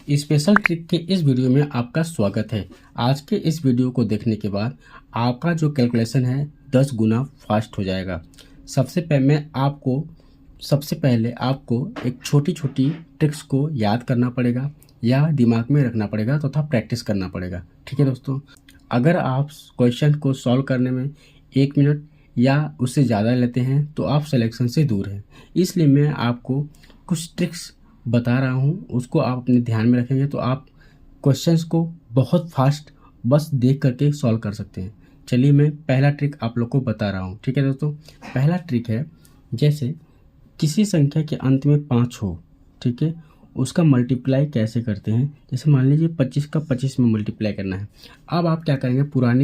Special trick के इस video में आपका स्वागत है। आज के इस वीडियो को देखने के बाद आपका जो कैलकुलेशन है 10 गुना फास्ट हो जाएगा। सबसे पहले आपको एक छोटी छोटी ट्रिक्स को याद करना पड़ेगा या दिमाग में रखना पड़ेगा तथा प्रैक्टिस करना पड़ेगा। ठीक है दोस्तों, अगर आप क्वेश्चन को सॉल्व करने में 1 मिनट या उससे ज़्यादा लेते हैं तो आप सिलेक्शन से दूर हैं। इसलिए मैं आपको कुछ ट्रिक्स बता रहा हूँ, उसको आप अपने ध्यान में रखेंगे तो आप क्वेश्चंस को बहुत फास्ट बस देख करके सॉल्व कर सकते हैं। चलिए मैं पहला ट्रिक आप लोग को बता रहा हूँ। ठीक है दोस्तों, पहला ट्रिक है, जैसे किसी संख्या के अंत में 5 हो, ठीक है, उसका मल्टीप्लाई कैसे करते हैं। जैसे मान लीजिए 25 का 25 में मल्टीप्लाई करना है। अब आप क्या करेंगे, पुराना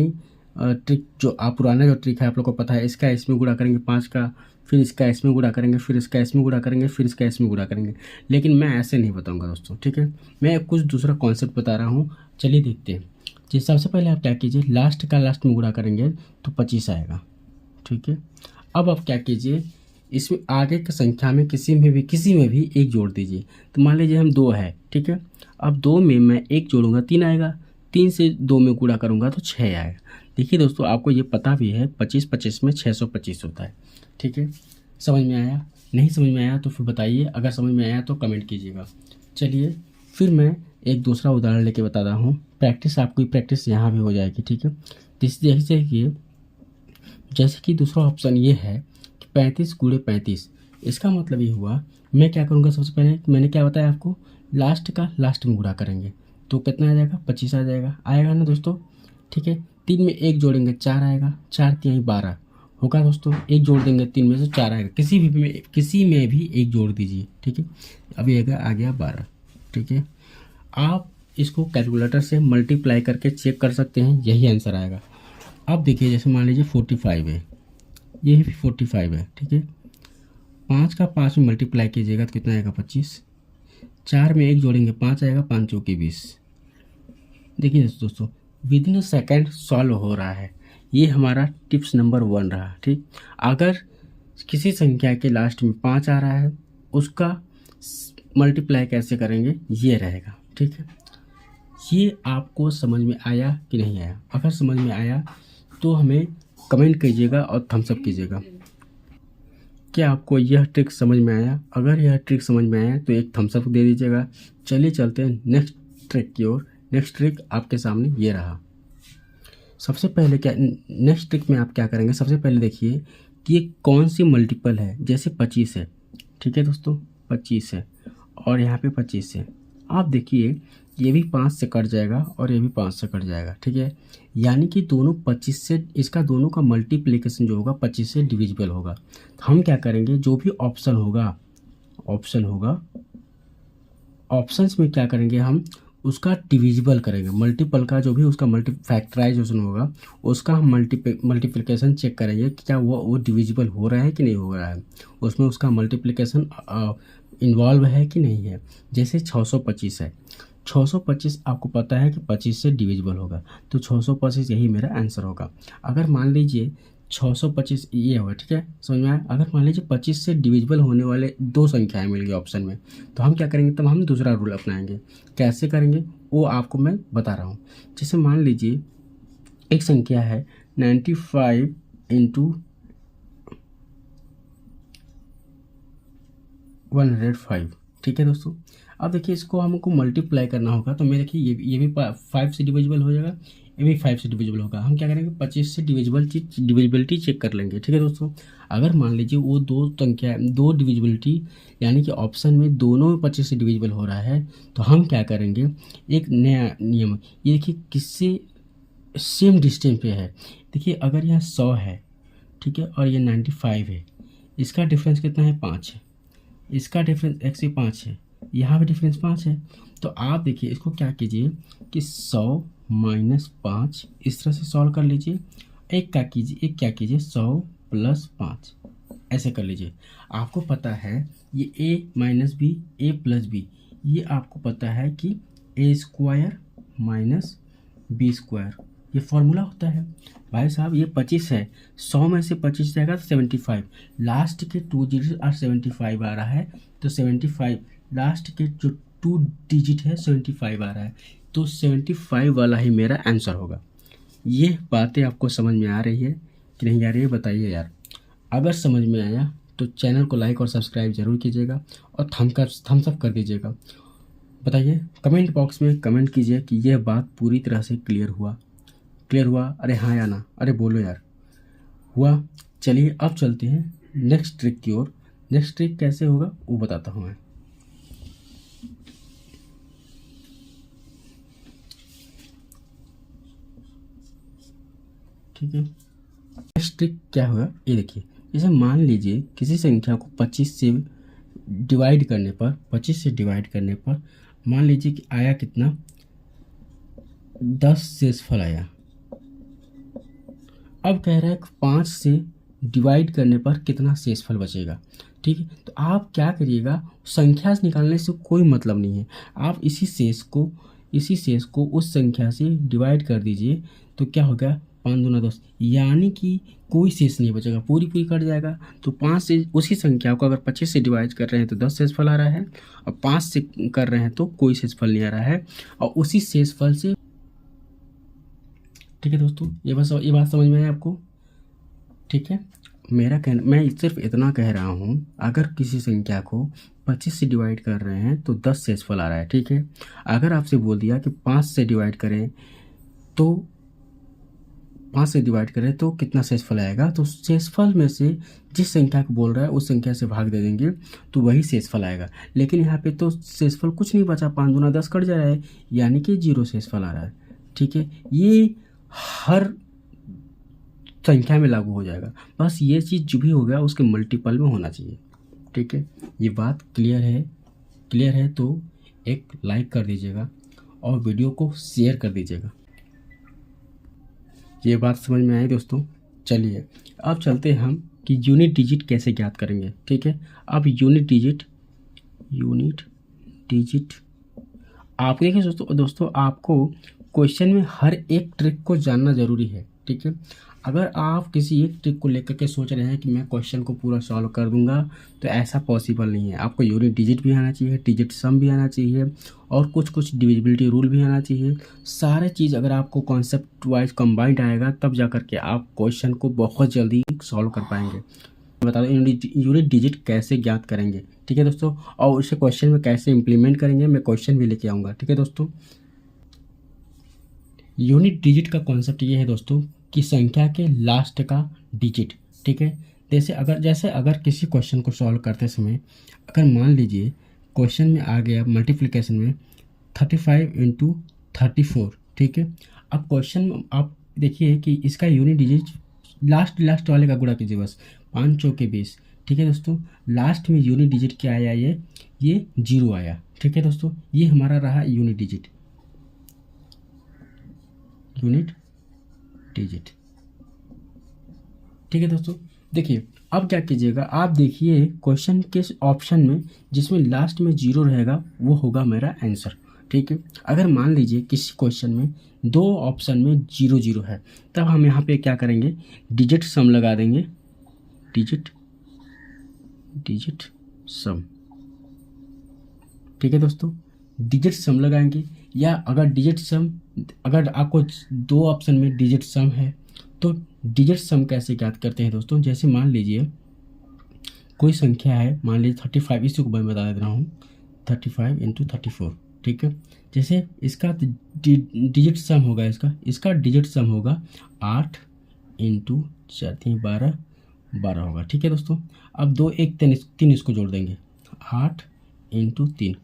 जो ट्रिक है आप लोग को पता है, इसका इसमें गुणा करेंगे 5 का, फिर इसका इसमें गुणा करेंगे, फिर इसका इसमें गुणा करेंगे, फिर इसका इसमें गुणा करेंगे। लेकिन मैं ऐसे नहीं बताऊंगा दोस्तों, ठीक है, मैं कुछ दूसरा कॉन्सेप्ट बता रहा हूँ। चलिए देखते हैं। जी, सबसे पहले आप क्या कीजिए, लास्ट का लास्ट में गुणा करेंगे तो 25 आएगा। ठीक है, अब आप क्या कीजिए, इसमें आगे की संख्या में किसी में भी एक जोड़ दीजिए। तो मान लीजिए हम 2 है, ठीक है, अब 2 में मैं 1 जोड़ूंगा 3 आएगा, 3 से 2 में गुणा करूंगा तो 6 आएगा। देखिए दोस्तों, आपको ये पता भी है 25 में 625 होता है। ठीक है, समझ में आया? नहीं समझ में आया तो फिर बताइए, अगर समझ में आया तो कमेंट कीजिएगा। चलिए फिर मैं एक दूसरा उदाहरण लेके बताता हूँ। आपकी प्रैक्टिस यहाँ भी हो जाएगी। ठीक है, जैसे कि दूसरा ऑप्शन ये है कि 35 गुणे 35। इसका मतलब ये हुआ, मैं क्या करूँगा, सबसे पहले मैंने क्या बताया आपको, लास्ट का लास्ट में गुणा करेंगे तो कितना आ जाएगा, 25 आ जाएगा। आएगा ना दोस्तों? ठीक है, 3 में 1 जोड़ेंगे 4 आएगा, 4 3 12 होगा दोस्तों। 1 जोड़ देंगे 3 में से 4 आएगा, किसी में भी 1 जोड़ दीजिए। ठीक है, अभी आ गया 12। ठीक है, आप इसको कैलकुलेटर से मल्टीप्लाई करके चेक कर सकते हैं, यही आंसर आएगा। अब देखिए, जैसे मान लीजिए 45 है, ये भी 45 है। ठीक है, 5 का 5 में मल्टीप्लाई कीजिएगा तो कितना आएगा, 25। 4 में 1 जोड़ेंगे 5 आएगा, 5 चौके 20। देखिए दोस्तों, विदिन अ सेकेंड सॉल्व हो रहा है। ये हमारा टिप्स नंबर 1 रहा। ठीक, अगर किसी संख्या के लास्ट में 5 आ रहा है, उसका मल्टीप्लाई कैसे करेंगे, ये रहेगा। ठीक है, ये आपको समझ में आया कि नहीं आया? अगर समझ में आया तो हमें कमेंट कीजिएगा और थम्स अप कीजिएगा। क्या आपको यह ट्रिक समझ में आया? अगर यह ट्रिक समझ में आया तो एक थम्स अप दे दीजिएगा। चलिए चलते हैं नेक्स्ट ट्रिक की ओर। नेक्स्ट ट्रिक आपके सामने ये रहा। सबसे पहले नेक्स्ट ट्रिक में आप क्या करेंगे, सबसे पहले देखिए कि ये कौन सी मल्टीपल है। जैसे 25 है, ठीक है दोस्तों, 25 है और यहाँ पे 25 है। आप देखिए, ये भी 5 से कट जाएगा और ये भी 5 से कट जाएगा। ठीक है, यानी कि दोनों 25 से, इसका दोनों का मल्टीप्लिकेशन जो होगा 25 से डिविजिबल होगा। तो हम क्या करेंगे, जो भी ऑप्शन होगा ऑप्शंस में क्या करेंगे, हम उसका डिविजिबल करेंगे। मल्टीपल का जो भी उसका फैक्टराइजेशन होगा, उसका हम मल्टीप्लिकेशन चेक करेंगे कि क्या वो डिविजिबल हो रहा है कि नहीं हो रहा है, उसमें उसका मल्टीप्लिकेशन इन्वॉल्व है कि नहीं है। जैसे 625 है, 625 आपको पता है कि 25 से डिविजिबल होगा, तो 625 यही मेरा आंसर होगा। अगर मान लीजिए 625 ये होगा, ठीक है, समझ में आया? अगर मान लीजिए 25 से डिविजिबल होने वाले 2 संख्याएं मिल गई ऑप्शन में, तो हम क्या करेंगे, तब हम दूसरा रूल अपनाएंगे। कैसे करेंगे वो आपको मैं बता रहा हूँ। जैसे मान लीजिए एक संख्या है 95 इंटू 105। ठीक है दोस्तों, अब देखिए इसको हमको मल्टीप्लाई करना होगा, तो मैं देखिए ये भी 5 से डिविजिबल हो जाएगा, ये भी 5 से डिविजिबल होगा। हम क्या करेंगे, 25 से डिविजिबिलिटी चेक कर लेंगे। ठीक है दोस्तों, अगर मान लीजिए वो 2 डिविजिबिलिटी, यानी कि ऑप्शन में दोनों में 25 से डिविजिबल हो रहा है, तो हम क्या करेंगे, एक नया नियम, ये देखिए किससे सेम डिस्टेंस पे है। देखिए अगर यहाँ 100 है, ठीक है, और ये 95 है, इसका डिफरेंस कितना है, 5 है। इसका डिफरेंस 1 से 5 है, यहाँ भी डिफरेंस 5 है। तो आप देखिए इसको क्या कीजिए कि 100 माइनस 5 इस तरह से सॉल्व कर लीजिए। एक क्या कीजिए 100 प्लस 5 ऐसे कर लीजिए। आपको पता है ये a minus B, a plus B, ये आपको पता है कि a square minus B square, ये फॉर्मूला होता है। भाई साहब ये 25 है, 100 में से 25 जाएगा तो 75, लास्ट के 2 डिजिट और 75 आ रहा है, तो 75 लास्ट के जो 2 डिजिट है 75 आ रहा है, तो 75 वाला ही मेरा आंसर होगा। ये बातें आपको समझ में आ रही है कि नहीं आ रही है, बताइए यार। अगर समझ में आया तो चैनल को लाइक और सब्सक्राइब ज़रूर कीजिएगा और थम्स अप कर दीजिएगा। बताइए, कमेंट बॉक्स में कमेंट कीजिए कि यह बात पूरी तरह से क्लियर हुआ। अरे हाँ या ना, अरे बोलो यार, हुआ। चलिए अब चलते हैं नेक्स्ट ट्रिक की ओर। नेक्स्ट ट्रिक कैसे होगा वो बताता हूँ मैं। ठीक है, नेक्स्ट ट्रिक क्या होगा ये देखिए। जैसे मान लीजिए किसी संख्या को 25 से डिवाइड करने पर मान लीजिए कि आया कितना, 10 शेषफल आया। अब कह रहा है कि 5 से डिवाइड करने पर कितना शेषफल बचेगा। ठीक है, तो आप क्या करिएगा, संख्या से निकालने से कोई मतलब नहीं है, आप इसी शेष को उस संख्या से डिवाइड कर दीजिए। तो क्या होगा, 5 दूना 10, यानी कि कोई शेष नहीं बचेगा, पूरी कट जाएगा। तो 5 से उसी संख्या को अगर 25 से डिवाइड कर रहे हैं तो 10 शेषफल आ रहा है, और 5 से कर रहे हैं तो कोई शेषफल नहीं आ रहा है, और उसी शेषफल से। ठीक है दोस्तों, ये बात समझ में है आपको। ठीक है, मैं सिर्फ इतना कह रहा हूँ, अगर किसी संख्या को 25 से डिवाइड कर रहे हैं तो 10 शेषफल आ रहा है। ठीक है, अगर आपसे बोल दिया कि 5 से डिवाइड करें तो कितना शेषफल आएगा, तो शेषफल में से जिस संख्या को बोल रहा है उस संख्या से भाग दे देंगे तो वही शेषफल आएगा। लेकिन यहाँ पे तो शेषफल कुछ नहीं बचा, 5 दूना 10 कट जा रहा है, यानी कि 0 शेषफल आ रहा है। ठीक है, ये हर संख्या में लागू हो जाएगा, बस ये चीज़ जो भी हो गया उसके मल्टीपल में होना चाहिए। ठीक है, ये बात क्लियर है तो एक लाइक कर दीजिएगा और वीडियो को शेयर कर दीजिएगा। ये बात समझ में आई दोस्तों। चलिए अब चलते हैं हम कि यूनिट डिजिट कैसे ज्ञात करेंगे। ठीक है, अब यूनिट डिजिट आप देखिए दोस्तों आपको क्वेश्चन में हर एक ट्रिक को जानना ज़रूरी है। ठीक है, अगर आप किसी एक ट्रिक को लेकर के सोच रहे हैं कि मैं क्वेश्चन को पूरा सॉल्व कर दूंगा, तो ऐसा पॉसिबल नहीं है। आपको यूनिट डिजिट भी आना चाहिए, डिजिट सम भी आना चाहिए, और कुछ डिविजिबिलिटी रूल भी आना चाहिए। सारे चीज़ अगर आपको कॉन्सेप्ट वाइज कंबाइंड आएगा तब जा करके आप क्वेश्चन को बहुत जल्दी सॉल्व कर पाएंगे। बता दो यूनिट डिजिट कैसे ज्ञात करेंगे। ठीक है दोस्तों, और उसे क्वेश्चन में कैसे इम्प्लीमेंट करेंगे, मैं क्वेश्चन भी लेके आऊँगा। ठीक है दोस्तों, यूनिट डिजिट का कॉन्सेप्ट ये है दोस्तों कि संख्या के लास्ट का डिजिट। ठीक है, जैसे अगर किसी क्वेश्चन को सॉल्व करते समय अगर मान लीजिए क्वेश्चन में आ गया मल्टीप्लिकेशन में 35 × 34। ठीक है, अब क्वेश्चन में आप देखिए कि इसका यूनिट डिजिट लास्ट वाले का गुणा कीजिए, बस 5 चौके 20। ठीक है दोस्तों, लास्ट में यूनिट डिजिट क्या आया, ये 0 आया। ठीक है दोस्तों, ये हमारा रहा यूनिट डिजिट। ठीक है दोस्तों, देखिए अब क्या कीजिएगा, आप देखिए क्वेश्चन के ऑप्शन में जिसमें लास्ट में 0 रहेगा वो होगा मेरा आंसर। ठीक है, अगर मान लीजिए किसी क्वेश्चन में 2 ऑप्शन में 0 है, तब हम यहाँ पे क्या करेंगे, डिजिट सम लगा देंगे, डिजिट सम। ठीक है दोस्तों, डिजिट सम लगाएंगे, या अगर आपको 2 ऑप्शन में डिजिट सम है तो डिजिट सम कैसे ज्ञात करते हैं दोस्तों। जैसे मान लीजिए कोई संख्या है, मान लीजिए 35, इसी को मैं बता दे रहा हूँ, 35 × 34। ठीक है, जैसे इसका डिजिट सम होगा, इसका डिजिट सम होगा 8 × 4 × 12 होगा। ठीक है दोस्तों, अब 2 1 3 इसको जोड़ देंगे, 8 × 3,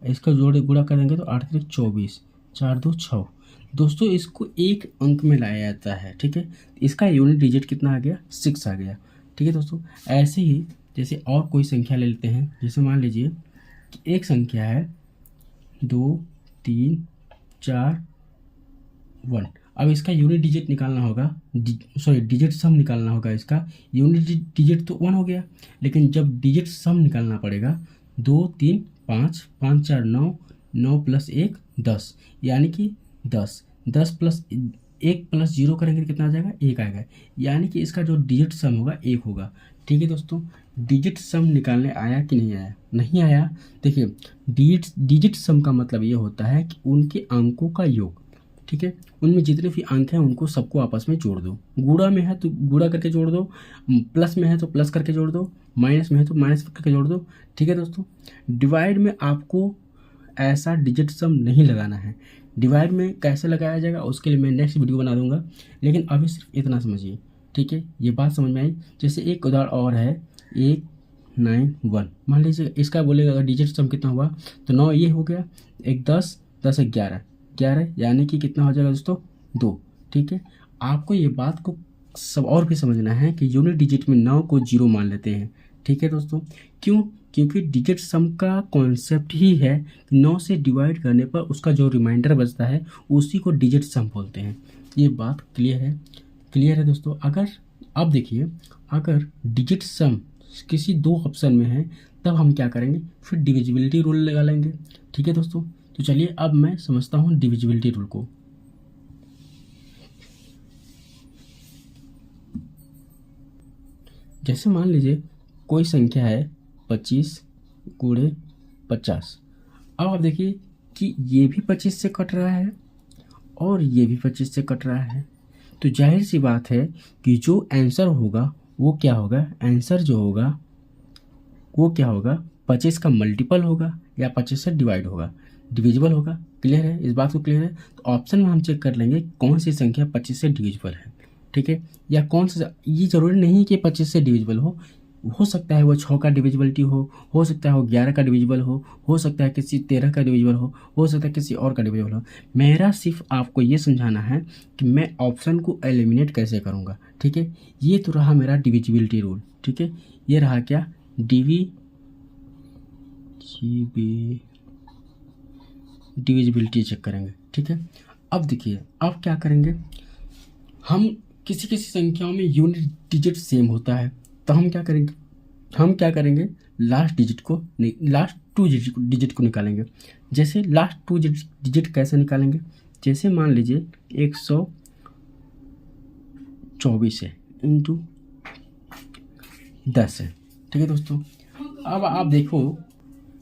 इसका गुणा करेंगे तो 8 × 24, 4 2 6। दोस्तों इसको एक अंक में लाया जाता है। ठीक है, इसका यूनिट डिजिट कितना आ गया, 6 आ गया। ठीक है दोस्तों, ऐसे ही जैसे और कोई संख्या ले लेते हैं, जैसे मान लीजिए कि एक संख्या है 2 3 4 1। अब इसका यूनिट डिजिट निकालना होगा, डिजिट सम निकालना होगा। इसका यूनिट डिजिट तो 1 हो गया, लेकिन जब डिजिट सम निकालना पड़ेगा 2 3 5 5 4 9 9 + 1 10, यानी कि 10 + 1 + 0 करेंगे तो कितना आ जाएगा, 1 आएगा, यानी कि इसका जो डिजिट सम होगा 1 होगा। ठीक है दोस्तों, डिजिट सम निकालने आया कि नहीं आया? नहीं आया। देखिए डिजिट सम का मतलब ये होता है कि उनके अंकों का योग, ठीक है, उनमें जितने भी अंक हैं उनको सबको आपस में जोड़ दो। गुणा में है तो गुणा करके जोड़ दो, प्लस में है तो प्लस करके जोड़ दो, माइनस में है तो माइनस करके जोड़ दो, ठीक है दोस्तों। डिवाइड में आपको ऐसा डिजिट सम नहीं लगाना है। डिवाइड में कैसे लगाया जाएगा उसके लिए मैं नेक्स्ट वीडियो बना दूंगा, लेकिन अभी सिर्फ इतना समझिए, ठीक है। ये बात समझ में आई? जैसे एक उदाहरण और है 891, मान लीजिए इसका बोलेगा अगर डिजिट सम कितना हुआ तो 9 ये हो गया, एक 10, 10 एक 11, 11 यानी कि कितना हो जाएगा दोस्तों 2, ठीक है। आपको ये बात को सब और भी समझना है कि यूनिट डिजिट में 9 को 0 मान लेते हैं, ठीक है दोस्तों। क्यों? क्योंकि डिजिट सम का कॉन्सेप्ट ही है 9 से डिवाइड करने पर उसका जो रिमाइंडर बचता है उसी को डिजिट सम बोलते हैं। ये बात क्लियर है? क्लियर है दोस्तों। अगर अब देखिए, अगर डिजिट सम किसी दो ऑप्शन में है तब हम क्या करेंगे, फिर डिविजिबिलिटी रूल लगा लेंगे, ठीक है दोस्तों। तो चलिए अब मैं समझता हूँ डिविजिबिलिटी रूल को। जैसे मान लीजिए कोई संख्या है 25 गुणे 50। अब आप देखिए कि ये भी 25 से कट रहा है और ये भी 25 से कट रहा है, तो जाहिर सी बात है कि जो आंसर होगा वो क्या होगा, आंसर जो होगा वो क्या होगा, 25 का मल्टीपल होगा या 25 से डिवाइड होगा, डिविजिबल होगा। क्लियर है? इस बात को क्लियर है? तो ऑप्शन में हम चेक कर लेंगे कौन सी संख्या 25 से डिविजिबल है, ठीक है, या कौन सा। ये जरूरी नहीं कि 25 से डिविजिबल हो सकता है वो 6 का डिविजिबिलिटी हो सकता है वो 11 का डिविजिबल हो सकता है किसी 13 का डिविजिबल हो सकता है किसी और का डिविजिबल हो। मेरा सिर्फ आपको ये समझाना है कि मैं ऑप्शन को एलिमिनेट कैसे करूँगा, ठीक है। ये तो रहा मेरा डिविजिबिलिटी रूल, ठीक है। ये रहा क्या, डिविजिबिलिटी चेक करेंगे, ठीक है। अब देखिए अब क्या करेंगे, हम किसी संख्याओं में यूनिट डिजिट सेम होता है तो हम क्या करेंगे, लास्ट टू डिजिट को निकालेंगे। जैसे लास्ट टू डिजिट कैसे निकालेंगे, जैसे मान लीजिए 124 है इंटू 10 है, ठीक है दोस्तों। अब आप देखो,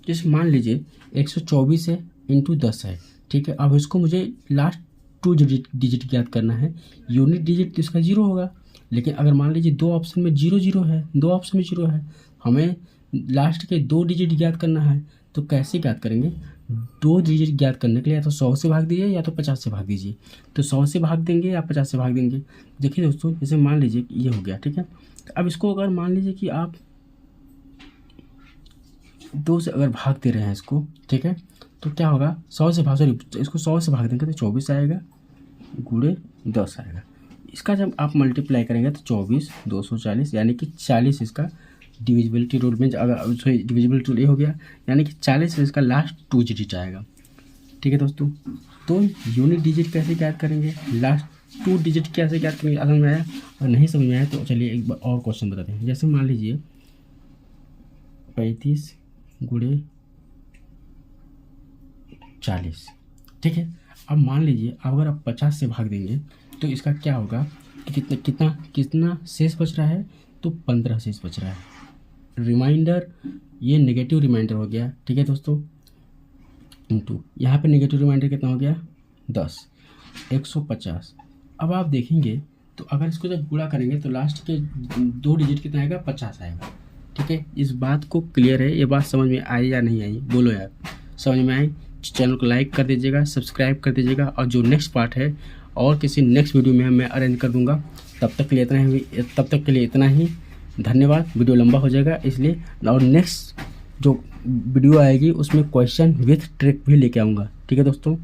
जैसे मान लीजिए 124 है इंटू 10 है, ठीक है। अब इसको मुझे लास्ट टू डिजिट ज्ञात करना है। यूनिट डिजिट तो इसका 0 होगा, लेकिन अगर मान लीजिए दो ऑप्शन में 0 है, दो ऑप्शन में 0 है, हमें लास्ट के 2 डिजिट ज्ञात करना है। तो कैसे ज्ञात करेंगे, 2 डिजिट ज्ञात करने के लिए या तो 100 से भाग दीजिए या तो 50 से भाग दीजिए। तो 100 से भाग देंगे या 50 से भाग देंगे। देखिए दोस्तों, जैसे मान लीजिए ये हो गया, ठीक है। अब इसको अगर मान लीजिए कि आप 2 से अगर भाग दे रहे हैं इसको, ठीक है, तो क्या होगा, 100 से इसको 100 से भाग देंगे तो 24 आएगा गुणे 10 आएगा। इसका जब आप मल्टीप्लाई करेंगे तो 24 240 यानी कि 40 इसका डिविजिबिलिटी रूल में, अगर डिविजिबिलिटी रूल ये हो गया यानी कि 40 से इसका लास्ट 2 डिजिट आएगा, ठीक है दोस्तों। तो यूनिट डिजिट कैसे ज्ञात करेंगे, लास्ट 2 डिजिट कैसे ज्ञात करेंगे, समझ में आया? और नहीं समझ में आया तो चलिए एक बार और क्वेश्चन बताते हैं। जैसे मान लीजिए 35 गुणे 40, ठीक है। अब मान लीजिए अगर आप 50 से भाग देंगे तो इसका क्या होगा कि कितना शेष बच रहा है, तो 15 शेष बच रहा है। रिमाइंडर ये नेगेटिव रिमाइंडर हो गया, ठीक है दोस्तों, इंटू यहाँ पे नेगेटिव रिमाइंडर कितना हो गया 10, 150। अब आप देखेंगे तो अगर इसको जब गुणा करेंगे तो लास्ट के 2 डिजिट कितना आएगा, 50 आएगा, ठीक है। इस बात को क्लियर है? ये बात समझ में आई या नहीं आई, बोलो यार। समझ में आई? चैनल को लाइक कर दीजिएगा, सब्सक्राइब कर दीजिएगा, और जो नेक्स्ट पार्ट है और किसी नेक्स्ट वीडियो में मैं अरेंज कर दूंगा। तब तक के लिए इतना ही। धन्यवाद। वीडियो लंबा हो जाएगा इसलिए, और नेक्स्ट जो वीडियो आएगी उसमें क्वेश्चन विथ ट्रिक भी लेके आऊँगा, ठीक है दोस्तों।